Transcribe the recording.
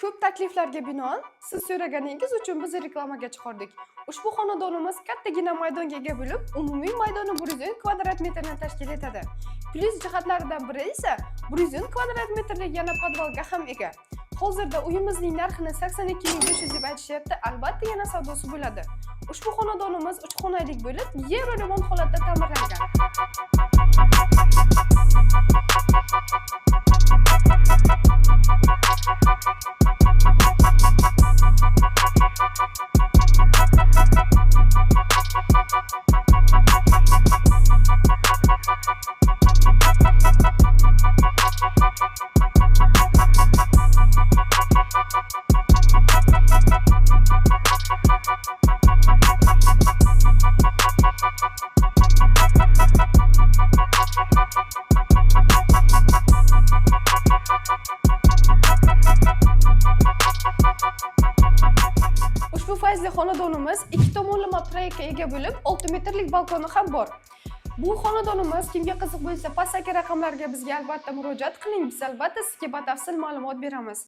Ko'p takliflarga binoan siz so'raganingiz uchun biz reklamaga chiqardik. Ushbu xonadonimiz kattagina maydonga ega bo'lib, umumiy maydoni 110 kvadrat metrni tashkil etadi. Plyus jihatlaridan biri esa 110 kvadrat metrlik yana podvalga ham ega. Hozirda uyimizning narxini 82.500 deb aytishyapti, albatta yana savdosi bo'ladi. Ushbu xonadonimiz 3 xonalik bo'lib, yer remont holatda ta'mirlangan. Ushbu fayzli xonadonimiz 2 tomonlama proyektga ega bo'lib, 6 metrlik balkoni ham bor. Bu xonadonimiz kimga qiziq bo'lsa, pastdagi raqamlarga bizga albatta murojaat qiling. Biz albatta sizga batafsil ma'lumot beramiz.